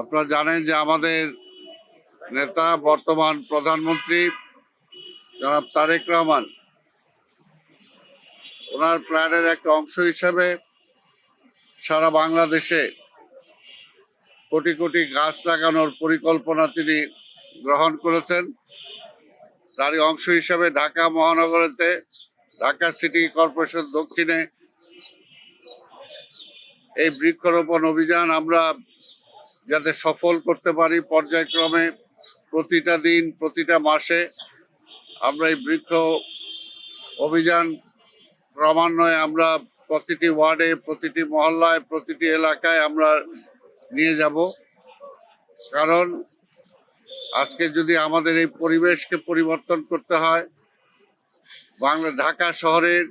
আপনারা জানেন যে আমাদের নেতা বর্তমান প্রধানমন্ত্রী জনাব তারেক রহমান ওনার প্ল্যানের একটা অংশ হিসেবে সারা বাংলাদেশে কোটি কোটি গাছ লাগানোর পরিকল্পনা তিনি গ্রহণ করেছেন। তারই অংশ হিসেবে ঢাকা মহানগরীতে ঢাকা সিটি কর্পোরেশন দক্ষিণে এই বৃক্ষরোপণ অভিযান আমরা যাতে সফল করতে পারি, পর্যায়ক্রমে প্রতিটা দিন প্রতিটা মাসে আমরা এই বৃক্ষ অভিযান ক্রমান্বয়ে আমরা প্রতিটি ওয়ার্ডে, প্রতিটি মহল্লায়, প্রতিটি এলাকায় আমরা নিয়ে যাব। কারণ আজকে যদি আমাদের এই পরিবেশকে পরিবর্তন করতে হয়, ঢাকা শহরের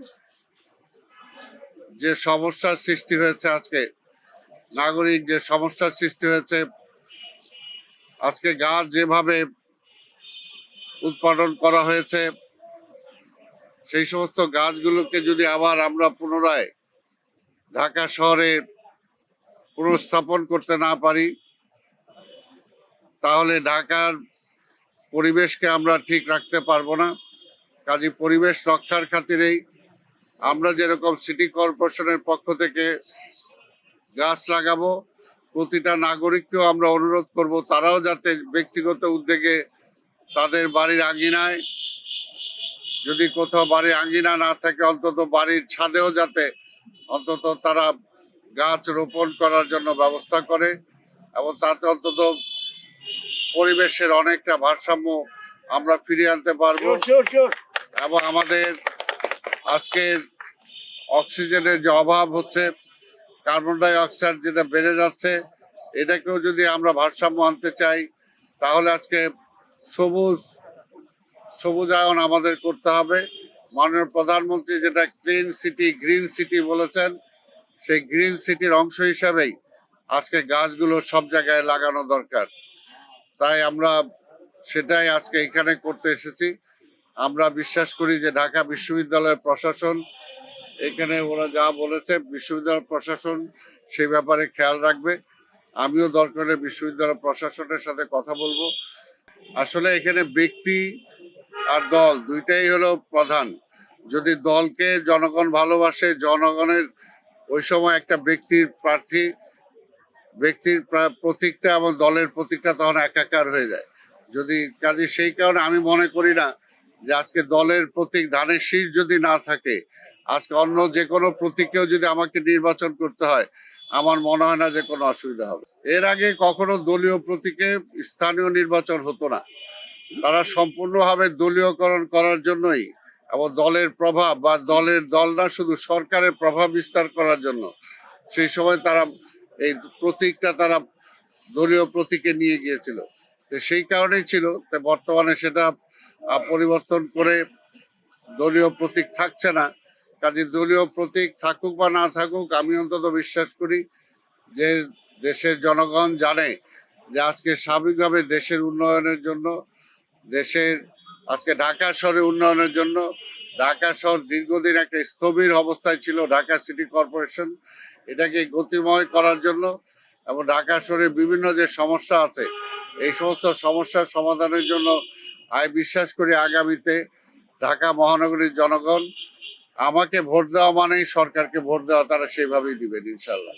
যে সমস্যার সৃষ্টি হয়েছে, আজকে নাগরিক যে সমস্যার সৃষ্টি হয়েছে, আজকে গাছ যেভাবে উৎপাদন করা হয়েছে, সেই সমস্ত গাছগুলোকে যদি আবার আমরা পুনরায় ঢাকা শহরে পুনঃস্থাপন করতে না পারি, তাহলে ঢাকার পরিবেশকে আমরা ঠিক রাখতে পারবো না। কাজে পরিবেশ রক্ষার খাতিরেই আমরা যেরকম সিটি কর্পোরেশনের পক্ষ থেকে গাছ লাগাবো, প্রতিটা নাগরিককেও আমরা অনুরোধ করব তারাও যাতে ব্যক্তিগত উদ্যোগে তাদের বাড়ির আঙ্গিনায়, যদি কোথাও বাড়ির আঙ্গিনা না থাকে, অন্তত বাড়ির ছাদেও যাতে অন্তত তারা গাছ রোপণ করার জন্য ব্যবস্থা করে, এবং তাতে অন্তত পরিবেশের অনেকটা ভারসাম্য আমরা ফিরিয়ে আনতে পারবো। এবং আমাদের আজকের অক্সিজেনের যে অভাব হচ্ছে, কার্বন ডাই অক্সাইড যেটা বেড়ে যাচ্ছে, এটাকেও যদি আমরা ভারসাম্য আনতে চাই, তাহলে আজকে সবুজায়ন আমাদের করতে হবে। মাননীয় প্রধানমন্ত্রী যেটা ক্লিন সিটি, গ্রিন সিটি বলেছেন, সেই গ্রিন সিটির অংশ হিসাবেই আজকে গাছগুলো সব জায়গায় লাগানো দরকার। তাই আমরা সেটাই আজকে এখানে করতে এসেছি। আমরা বিশ্বাস করি যে ঢাকা বিশ্ববিদ্যালয়ের প্রশাসন এখানে ওরা যা বলেছে, বিশ্ববিদ্যালয় প্রশাসন সেই ব্যাপারে খেয়াল রাখবে। আমিও দরকারে বিশ্ববিদ্যালয় প্রশাসনের সাথে কথা বলবো। আসলে এখানে ব্যক্তি আর দল দুইটাই হলো প্রধান। যদি দলকে জনগণ ভালোবাসে, জনগণের ওই সময় একটা ব্যক্তির প্রতীকটা এবং দলের প্রতীকটা তখন একাকার হয়ে যায়। যদি কাজে সেই কারণে আমি মনে করি না যে আজকে দলের প্রতীক ধানের শীষ যদি না থাকে, আজকে অন্য যে কোনো প্রতীকেও যদি আমাকে নির্বাচন করতে হয়, আমার মনে হয় না যে কোনো অসুবিধা হবে। এর আগে কখনো দলীয় প্রতীকে স্থানীয় নির্বাচন হতো না। তারা সম্পূর্ণভাবে দলীয়করণ করার জন্যই এবং দলের প্রভাব বা দল না, শুধু সরকারের প্রভাব বিস্তার করার জন্য সেই সময় তারা এই প্রতীকটা তারা দলীয় প্রতীকে নিয়ে গিয়েছিল। তো সেই কারণেই ছিল। বর্তমানে সেটা পরিবর্তন করে দলীয় প্রতীক থাকছে না। কাজে দলীয় প্রতীক থাকুক বা না থাকুক, আমি অন্তত বিশ্বাস করি যে দেশের জনগণ জানে যে আজকে স্বাভাবিকভাবে দেশের উন্নয়নের জন্য, দেশের আজকে ঢাকা শহরের উন্নয়নের জন্য, ঢাকা শহর দীর্ঘদিন একটা স্থবির অবস্থায় ছিল, ঢাকা সিটি কর্পোরেশন এটাকে গতিময় করার জন্য এবং ঢাকা শহরের বিভিন্ন যে সমস্যা আছে, এই সমস্ত সমস্যার সমাধানের জন্য আমি বিশ্বাস করি আগামীতে ঢাকা মহানগরীর জনগণ আমাকে ভোট দেওয়া মানেই সরকারকে ভোট দেওয়া, তারা সেইভাবেই দিবেন ইনশাল্লাহ।